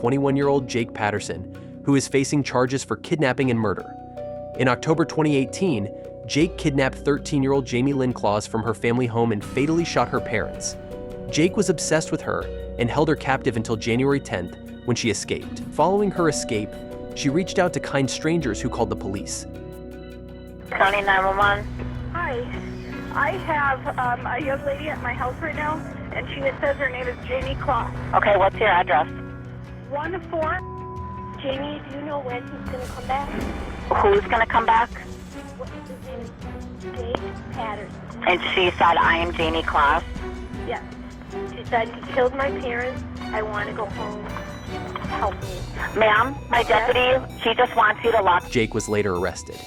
21-year-old Jake Patterson, who is facing charges for kidnapping and murder. In October 2018, Jake kidnapped 13-year-old Jamie Lynn Claus from her family home and fatally shot her parents. Jake was obsessed with her and held her captive until January 10th, when she escaped. Following her escape, she reached out to kind strangers who called the police. County 911. Hi. I have a young lady at my house right now, and she says her name is Jamie Claus. Okay, what's your address? 1-4. Jamie, do you know when he's going to come back? Who's going to come back? His name is Jake Patterson. And she said, I am Jamie Claus. Yes. She said, he killed my parents. I want to go home. Help me. Ma'am, my deputy, she just wants you to lock. Jake was later arrested.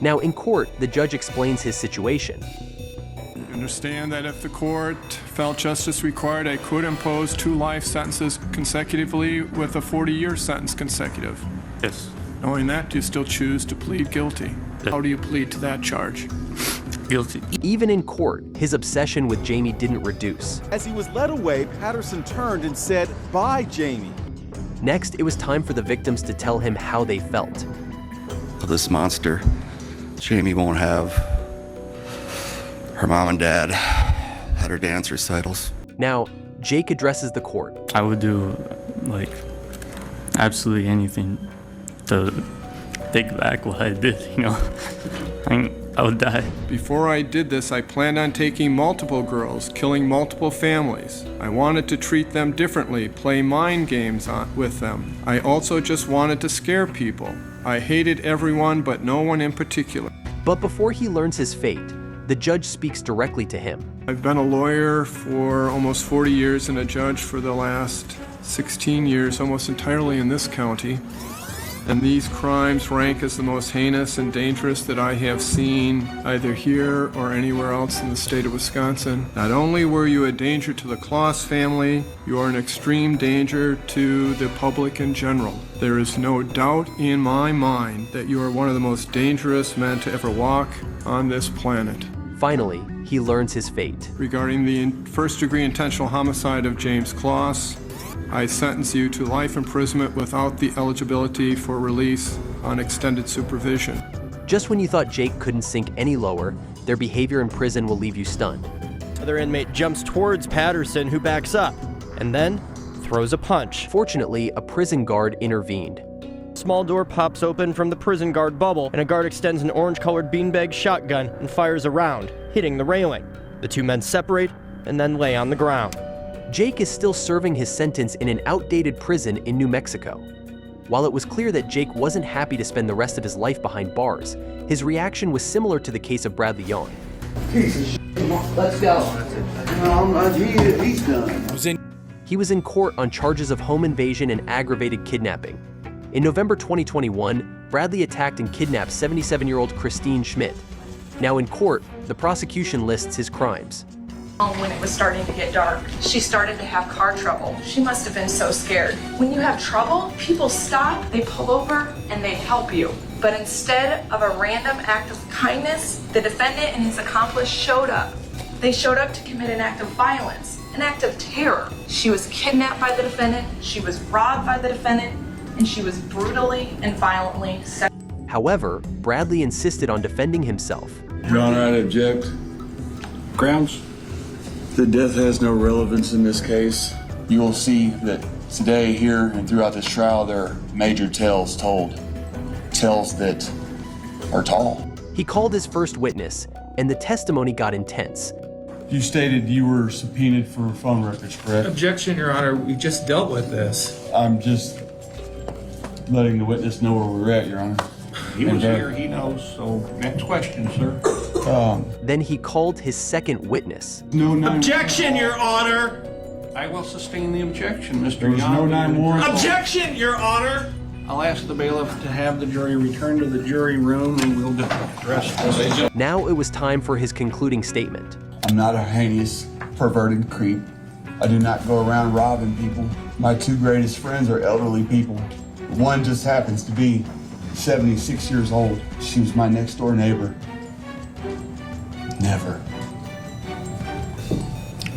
Now, in court, the judge explains his situation. I understand that if the court felt justice required, I could impose 2 life sentences consecutively with a 40-year sentence consecutive. Yes. Knowing that, do you still choose to plead guilty? How do you plead to that charge? Guilty. Even in court, his obsession with Jamie didn't reduce. As he was led away, Patterson turned and said, "Bye, Jamie." Next, it was time for the victims to tell him how they felt. This monster, Jamie won't have her mom and dad at her dance recitals. Now, Jake addresses the court. I would do, like, absolutely anything to take back what I did, you know. I would die. Before I did this, I planned on taking multiple girls, killing multiple families. I wanted to treat them differently, play mind games with them. I also just wanted to scare people. I hated everyone, but no one in particular. But before he learns his fate, the judge speaks directly to him. I've been a lawyer for almost 40 years and a judge for the last 16 years, almost entirely in this county. And these crimes rank as the most heinous and dangerous that I have seen either here or anywhere else in the state of Wisconsin. Not only were you a danger to the Claus family, you are an extreme danger to the public in general. There is no doubt in my mind that you are one of the most dangerous men to ever walk on this planet. Finally, he learns his fate. Regarding the first-degree intentional homicide of James Claus, I sentence you to life imprisonment without the eligibility for release on extended supervision. Just when you thought Jake couldn't sink any lower, their behavior in prison will leave you stunned. Another inmate jumps towards Patterson, who backs up, and then throws a punch. Fortunately, a prison guard intervened. Small door pops open from the prison guard bubble, and a guard extends an orange-colored beanbag shotgun and fires a round, hitting the railing. The 2 men separate and then lay on the ground. Jake is still serving his sentence in an outdated prison in New Mexico. While it was clear that Jake wasn't happy to spend the rest of his life behind bars, his reaction was similar to the case of Bradley Yawn. Let's go. He's done. He was in court on charges of home invasion and aggravated kidnapping. In November 2021, Bradley attacked and kidnapped 77-year-old Christine Schmidt. Now in court, the prosecution lists his crimes. When it was starting to get dark, she started to have car trouble. She must have been so scared. When you have trouble, people stop, they pull over, and they help you. But instead of a random act of kindness, the defendant and his accomplice showed up. They showed up to commit an act of violence, an act of terror. She was kidnapped by the defendant, she was robbed by the defendant, and she was brutally and violently However, Bradley insisted on defending himself. Your Honor, I object. Grounds? The death has no relevance in this case. You will see that today, here, and throughout this trial, there are major tales told. Tales that are tall. He called his first witness, and the testimony got intense. You stated you were subpoenaed for phone records, correct? Objection, Your Honor. We just dealt with this. I'm just letting the witness know where we're at, Your Honor. He was here, he knows, so next question, sir. Then he called his second witness. Objection, Your Honor! I will sustain the objection, Mr. There was no 911. Objection, Your Honor! I'll ask the bailiff to have the jury return to the jury room and we'll address this. Now it was time for his concluding statement. I'm not a heinous, perverted creep. I do not go around robbing people. My 2 greatest friends are elderly people. One just happens to be 76 years old. She was my next door neighbor. Never.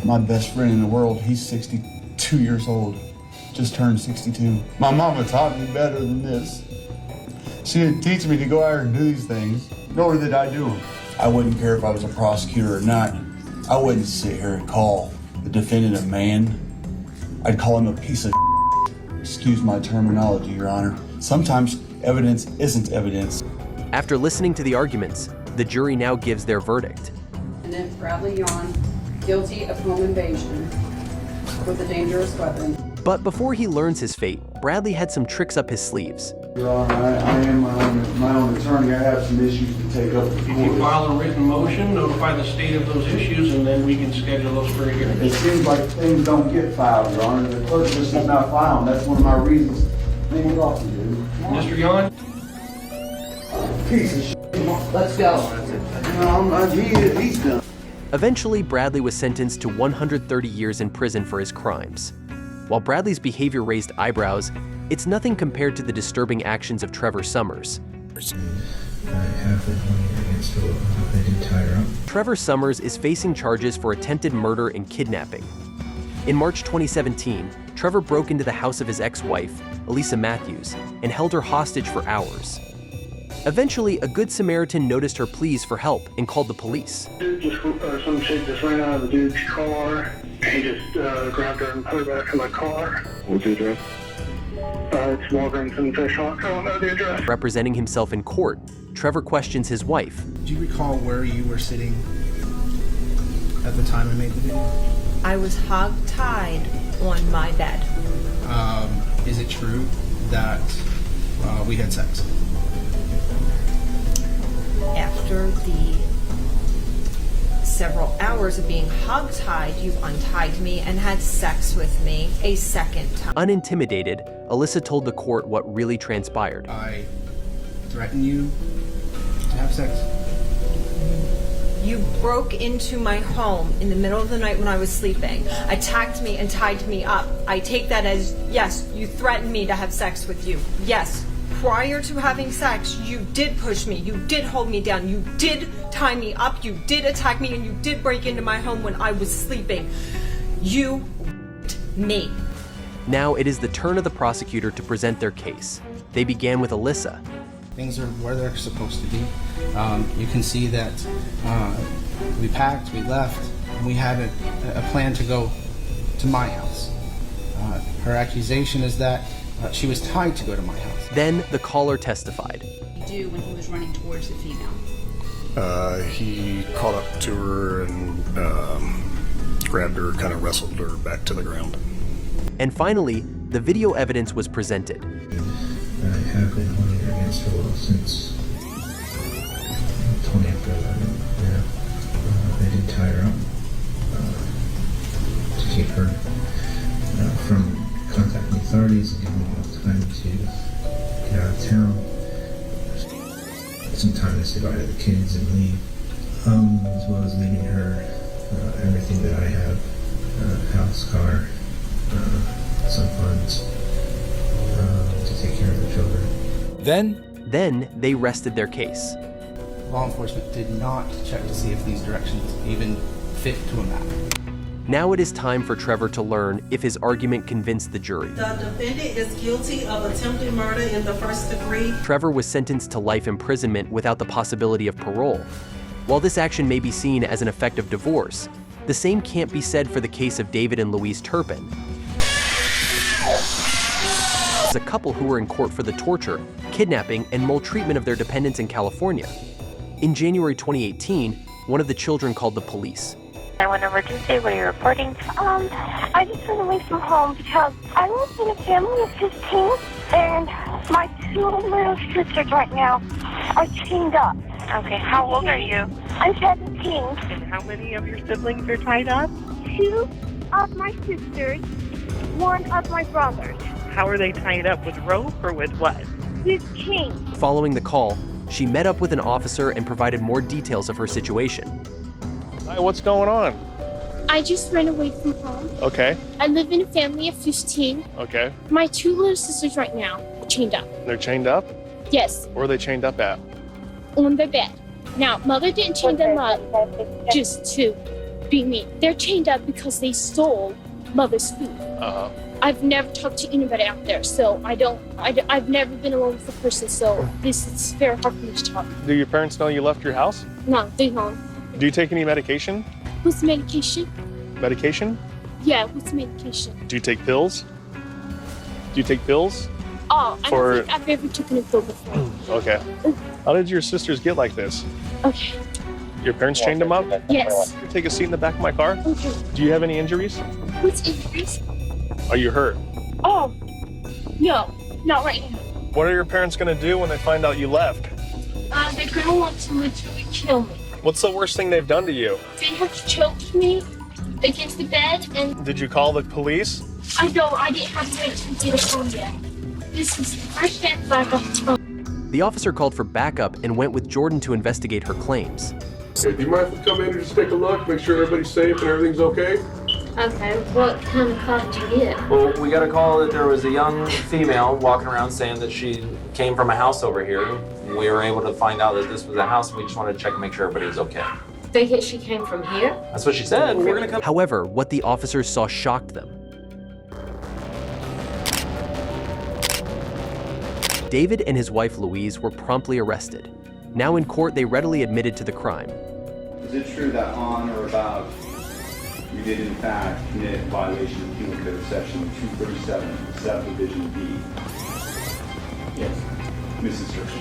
My best friend in the world, he's 62 years old. just turned 62. My mama taught me better than this. She didn't teach me to go out there and do these things, nor did I do them. I wouldn't care if I was a prosecutor or not. I wouldn't sit here and call the defendant a man. I'd call him a piece of excuse my terminology, Your Honor. Sometimes evidence isn't evidence. After listening to the arguments, the jury now gives their verdict. Defendant Bradley Yawn, guilty of home invasion with a dangerous weapon. But before he learns his fate, Bradley had some tricks up his sleeves. Your Honor, I am my own attorney. I have some issues to take up with the If you court. file a written motion, notify the state of those issues, and then we can schedule those for a hearing. It seems like things don't get filed, Your Honor. The clerk just is not filing. That's one of my reasons. Things off you, dude. Mr. Yawn? Piece of shit. Let's go. He's done. Eventually, Bradley was sentenced to 130 years in prison for his crimes. While Bradley's behavior raised eyebrows, it's nothing compared to the disturbing actions of Trevor Summers. Trevor Summers is facing charges for attempted murder and kidnapping. In March 2017, Trevor broke into the house of his ex-wife, Elisa Matthews, and held her hostage for hours. Eventually, a good Samaritan noticed her pleas for help and called the police. Some chick just ran out of the dude's car. He just grabbed her and put her back in the car. What's the address? It's Walgreens and Fish Hawk. I don't know the address. Representing himself in court, Trevor questions his wife. Do you recall where you were sitting at the time I made the video? I was hog-tied on my bed. Is it true that we had sex? After the several hours of being hog-tied, you untied me and had sex with me a second time. Unintimidated, Alyssa told the court what really transpired. I threatened you to have sex. You broke into my home in the middle of the night when I was sleeping, attacked me and tied me up. I take that as, yes, you threatened me to have sex with you. Yes, prior to having sex, you did push me, you did hold me down, you did tie me up, you did attack me, and you did break into my home when I was sleeping. You me. Now it is the turn of the prosecutor to present their case. They began with Alyssa. Things are where they're supposed to be. You can see that we packed, we left, and we had a plan to go to my house. Her accusation is that she was tied to go to my house. Then the caller testified. Do when he was running towards the female. He caught up to her and grabbed her, kind of wrestled her back to the ground. And finally, the video evidence was presented. I have been holding her against her will since 20 after 11. Yeah. They did tie her up to keep her from contacting authorities and giving me enough time to get out of town. Some time to say bye to the kids and leave, as well as leaving her everything that I have, house, car, some funds to take care of the children. Then they rested their case. Law enforcement did not check to see if these directions even fit to a map. Now it is time for Trevor to learn if his argument convinced the jury. The defendant is guilty of attempted murder in the first degree. Trevor was sentenced to life imprisonment without the possibility of parole. While this action may be seen as an effect of divorce, the same can't be said for the case of David and Louise Turpin. It's a couple who were in court for the torture, kidnapping, and maltreatment of their dependents in California. In January 2018, one of the children called the police. 911 emergency, what are you reporting? I just ran away from home because I live in a family of 15 and my two little sisters right now are chained up. Okay, how old are you? I'm 17. And how many of your siblings are tied up? 2 of my sisters, 1 of my brothers. How are they tied up, with rope or with what? With chains. Following the call, she met up with an officer and provided more details of her situation. Hi, what's going on? I just ran away from home. Okay. I live in a family of 15. Okay. My 2 little sisters right now are chained up. They're chained up? Yes. Where are they chained up at? On their bed. Now, Mother didn't chain them up just to be mean. They're chained up because they stole Mother's food. I've never talked to anybody out there, so I've never been alone with a person, so this is very hard for me to talk. Do your parents know you left your house? No, they don't. Do you take any medication? What's medication? Medication? Yeah, what's medication? Do you take pills? Do you take pills? Oh, I don't think I've ever taken a pill before. Okay. How did your sisters get like this? Okay. Your parents chained them up? Yes. Take a seat in the back of my car. Okay. Do you have any injuries? What's injuries? Are you hurt? Oh, no, not right now. What are your parents gonna do when they find out you left? They're gonna want to literally kill me. What's the worst thing they've done to you? They have choked me against the bed, and Did you call the police? I didn't have a way to get a phone yet. This is the first chance I got to phone. The officer called for backup and went with Jordan to investigate her claims. Hey, do you mind if we come in and just take a look, make sure everybody's safe and everything's okay? Okay, what kind of call did you get? Well, we got a call that there was a young female walking around saying that she came from a house over here. We were able to find out that this was a house, and we just wanted to check and make sure everybody was okay. Think it she came from here? That's what she said. We're gonna come. However, what the officers saw shocked them. David and his wife Louise were promptly arrested. Now in court, they readily admitted to the crime. Is it true that on or about you did in fact commit violation of Penal Code Section 237, Subdivision B? Yes. Mrs. Church.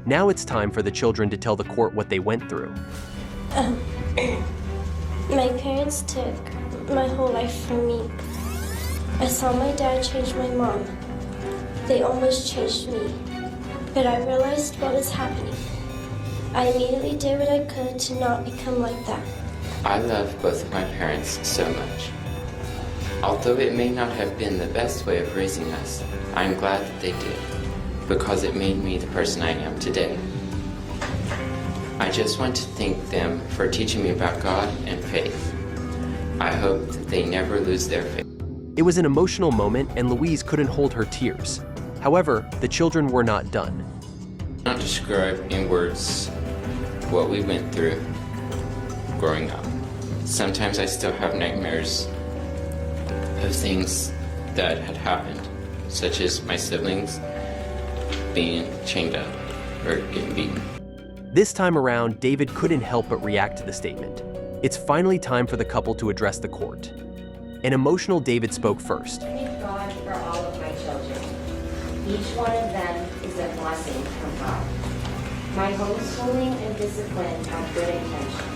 Now it's time for the children to tell the court what they went through. My parents took my whole life from me. I saw my dad change my mom. They almost changed me. But I realized what was happening. I immediately did what I could to not become like that. I love both of my parents so much. Although it may not have been the best way of raising us, I'm glad that they did, because it made me the person I am today. I just want to thank them for teaching me about God and faith. I hope that they never lose their faith. It was an emotional moment, and Louise couldn't hold her tears. However, the children were not done. Not describe in words what we went through growing up. Sometimes I still have nightmares of things that had happened, such as my siblings being chained up or getting beaten. This time around, David couldn't help but react to the statement. It's finally time for the couple to address the court. An emotional David spoke first. I thank God for all of my children. Each one of them is a blessing from God. My homeschooling and discipline have good intentions.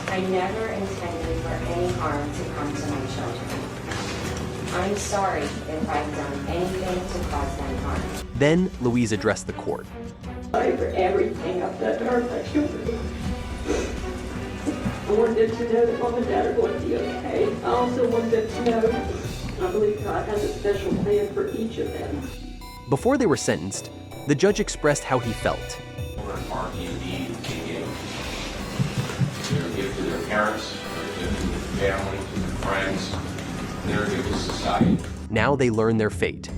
I never intended for any harm to come to my children. I'm sorry if I've done anything to cause them harm. Then Louise addressed the court. Sorry for everything I've done to hurt my children. I wanted them to know that Mom and Dad are going to be okay. I also want them to know I believe God has a special plan for each of them. Before they were sentenced, the judge expressed how he felt. Are indeed a gift. They're a gift to their parents, they're a gift to their family, to their friends, they're a gift to society. Now they learn their fate.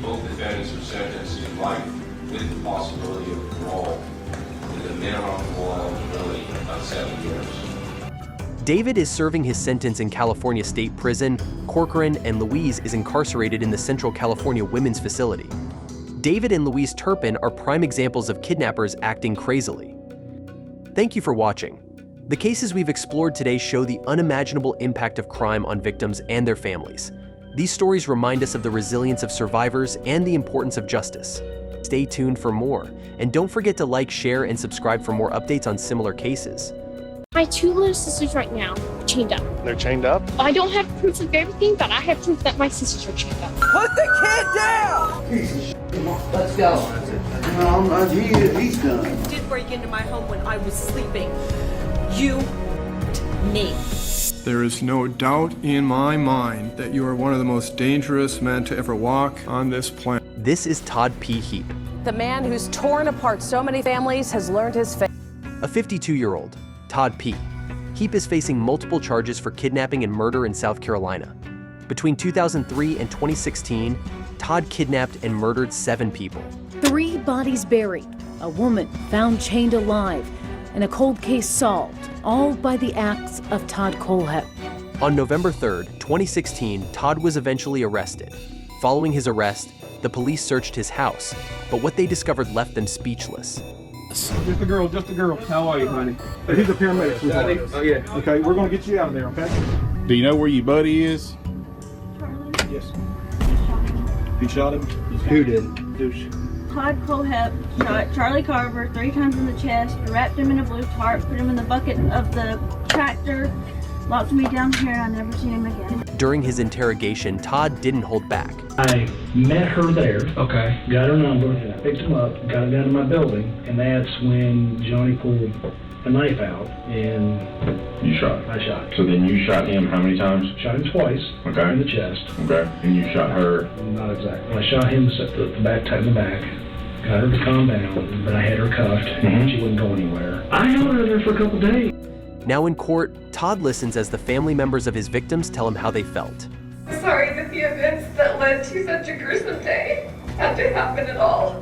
Both defendants are sentenced to life with the possibility of parole with a minimum parole eligibility of 7 years. David is serving his sentence in California State Prison. Courtroom and Louise is incarcerated in the Central California Women's Facility. David and Louise Turpin are prime examples of kidnappers acting crazily. Thank you for watching. The cases we've explored today show the unimaginable impact of crime on victims and their families. These stories remind us of the resilience of survivors and the importance of justice. Stay tuned for more, and don't forget to like, share, and subscribe for more updates on similar cases. My two little sisters right now are chained up. They're chained up? I don't have proof of everything, but I have proof that my sisters are chained up. Put the kid down! Let's go. He's done. You did break into my home when I was sleeping. You, me. There is no doubt in my mind that you are one of the most dangerous men to ever walk on this planet. This is Todd P. Heap. The man who's torn apart so many families has learned his fate. A 52-year-old, Todd P. Heap is facing multiple charges for kidnapping and murder in South Carolina. Between 2003 and 2016, Todd kidnapped and murdered 7 people. 3 bodies buried, a woman found chained alive, and a cold case solved, all by the acts of Todd Kohlhepp. On November 3rd, 2016, Todd was eventually arrested. Following his arrest, the police searched his house, but what they discovered left them speechless. Just a girl. How are you, honey? He's a paramedic. Oh, yeah. Okay, we're going to get you out of there, okay? Do you know where your buddy is? Yes. He shot him? Who did? Todd Colehep shot Charlie Carver 3 times in the chest, wrapped him in a blue tarp, put him in the bucket of the tractor, locked me down here, and I never seen him again. During his interrogation, Todd didn't hold back. I met her there. Okay. Got her number, and I picked him up, got him down to my building, and that's when Johnny pulled a knife out, and You shot? I shot. So then you shot him how many times? Shot him twice. Okay. In the chest. Okay. And you shot her? Not exactly. I shot him the back, tight in the back. Got her to calm down, but I had her cuffed, and she wouldn't go anywhere. I held her there for a couple days. Now in court, Todd listens as the family members of his victims tell him how they felt. Sorry that the events that led to such a gruesome day had to happen at all,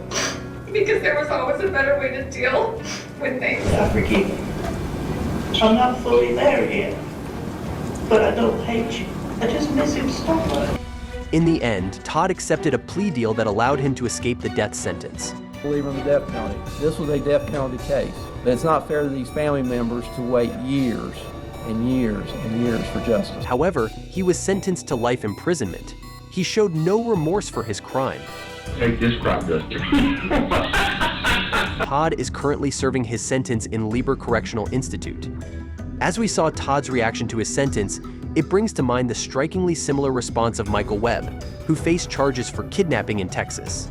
because there was always a better way to deal with things. I forgive you. I'm not fully there yet, but I don't hate you. I just miss him so much. In the end, Todd accepted a plea deal that allowed him to escape the death sentence. I believe in the death penalty. This was a death penalty case. But it's not fair to these family members to wait years and years and years for justice. However, he was sentenced to life imprisonment. He showed no remorse for his crime. Take this crop duster. Todd is currently serving his sentence in Lieber Correctional Institute. As we saw Todd's reaction to his sentence, it brings to mind the strikingly similar response of Michael Webb, who faced charges for kidnapping in Texas.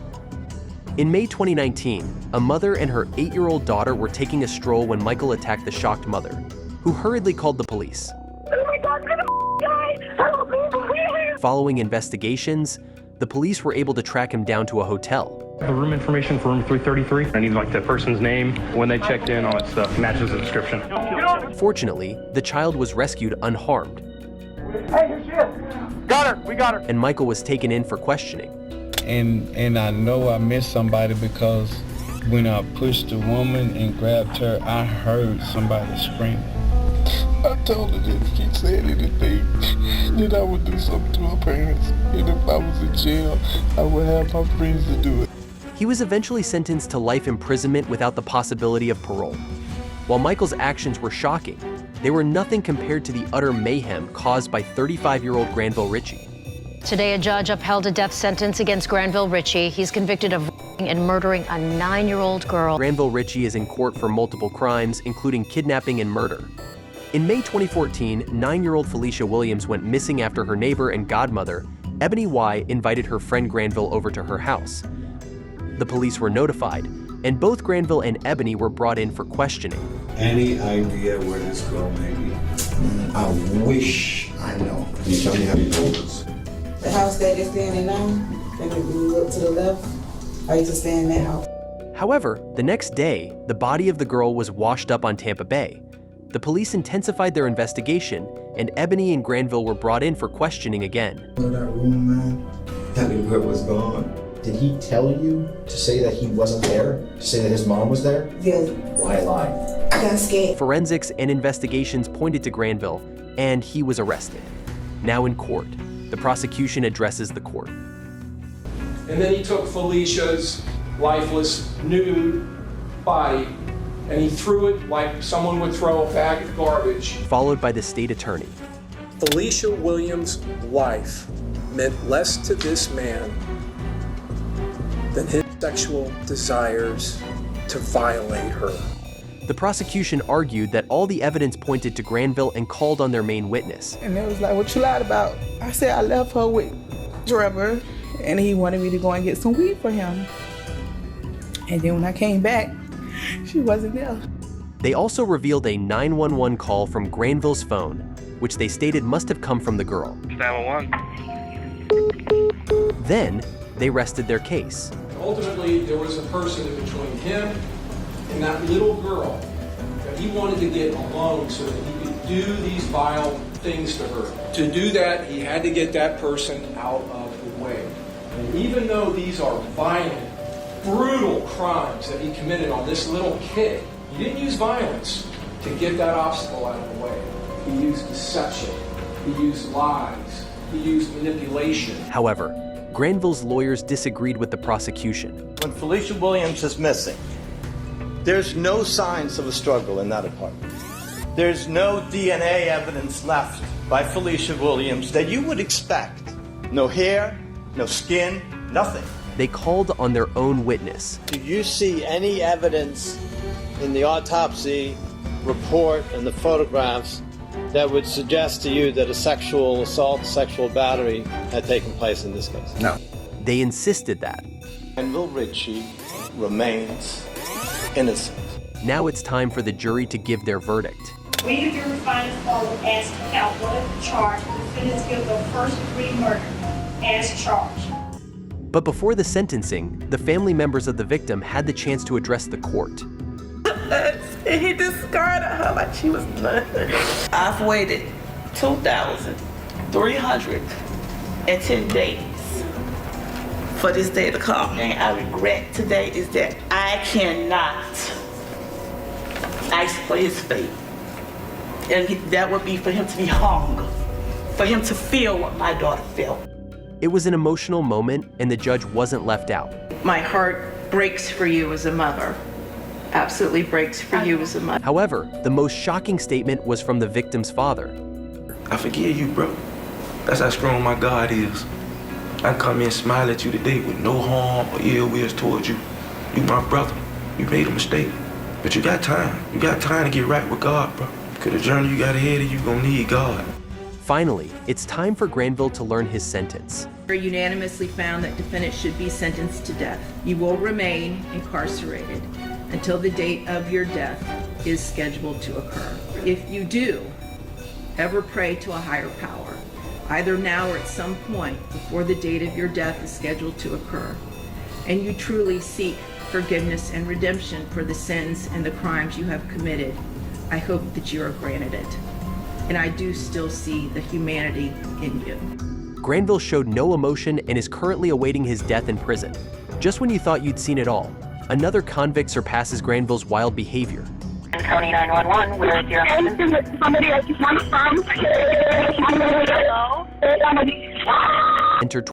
In May 2019, a mother and her 8-year-old daughter were taking a stroll when Michael attacked the shocked mother, who hurriedly called the police. Oh my God, I'm gonna die! Help me! Following investigations, the police were able to track him down to a hotel. The room information for room 333. I need like the person's name, when they checked in, all that stuff. Matches the description. Fortunately, the child was rescued unharmed. Hey, here she is. Got her. We got her. And Michael was taken in for questioning. And I know I missed somebody because when I pushed the woman and grabbed her, I heard somebody screaming. I told her that if she said anything, that I would do something to her parents. And if I was in jail, I would have my friends to do it. He was eventually sentenced to life imprisonment without the possibility of parole. While Michael's actions were shocking, they were nothing compared to the utter mayhem caused by 35-year-old Granville Ritchie. Today, a judge upheld a death sentence against Granville Ritchie. He's convicted of and murdering a 9-year-old girl. Granville Ritchie is in court for multiple crimes, including kidnapping and murder. In May 2014, 9-year-old Felicia Williams went missing after her neighbor and godmother, Ebony Y, invited her friend Granville over to her house. The police were notified, and both Granville and Ebony were brought in for questioning. Any idea where this girl may be? I wish I know. Can you tell me how you told us? The house that they're staying in now, and if you look to the left, I used to stay in that house. However, the next day, the body of the girl was washed up on Tampa Bay. The police intensified their investigation, and Ebony and Granville were brought in for questioning again. That room, man, that girl was gone. Did he tell you to say that he wasn't there? To say that his mom was there? Yeah. Why lie? I got scared. Forensics and investigations pointed to Granville, and he was arrested. Now in court, the prosecution addresses the court. And then he took Felicia's lifeless, nude body, and he threw it like someone would throw a bag of garbage. Followed by the state attorney. Felicia Williams' life meant less to this man than his sexual desires to violate her. The prosecution argued that all the evidence pointed to Granville and called on their main witness. And it was like, what you lied about? I said I left her with Trevor, and he wanted me to go and get some weed for him. And then when I came back, she wasn't there. They also revealed a 911 call from Granville's phone, which they stated must have come from the girl. 911. Then, they rested their case. Ultimately, there was a person in between him and that little girl that he wanted to get alone so that he could do these vile things to her. To do that, he had to get that person out of the way. And even though these are violent, brutal crimes that he committed on this little kid, he didn't use violence to get that obstacle out of the way. He used deception He used lies. He used manipulation. However, Granville's lawyers disagreed with the prosecution. When Felicia Williams is missing, there's no signs of a struggle in that apartment. There's no DNA evidence left by Felicia Williams that you would expect. No hair, no skin, nothing. They called on their own witness. Do you see any evidence in the autopsy report and the photographs that would suggest to you that a sexual assault, sexual battery had taken place in this case? No. They insisted that. Granville Ritchie remains innocent. Now it's time for the jury to give their verdict. We, the jury, find as follows as to count one of the charge, the defendants guilty of first-degree murder as charged. But before the sentencing, the family members of the victim had the chance to address the court. He discarded her like she was nothing. I've waited 2,310 days for this day to come. And I regret today is that I cannot ask for his fate. And that would be for him to be hung, for him to feel what my daughter felt. It was an emotional moment, and the judge wasn't left out. My heart breaks for you as a mother. Absolutely breaks for you as a mother. However, the most shocking statement was from the victim's father. I forgive you, bro. That's how strong my God is. I come in and smile at you today with no harm or ill wills towards you. You my brother. You made a mistake. But you got time. You got time to get right with God, bro. Because the journey you got ahead of you gonna need God. Finally, it's time for Granville to learn his sentence. Jury unanimously found that defendant should be sentenced to death. You will remain incarcerated until the date of your death is scheduled to occur. If you do ever pray to a higher power, either now or at some point before the date of your death is scheduled to occur, and you truly seek forgiveness and redemption for the sins and the crimes you have committed, I hope that you are granted it. And I do still see the humanity in you. Granville showed no emotion and is currently awaiting his death in prison. Just when you thought you'd seen it all, another convict surpasses Granville's wild behavior. County 911, where is your husband? Somebody I just want to from. Hello? Enter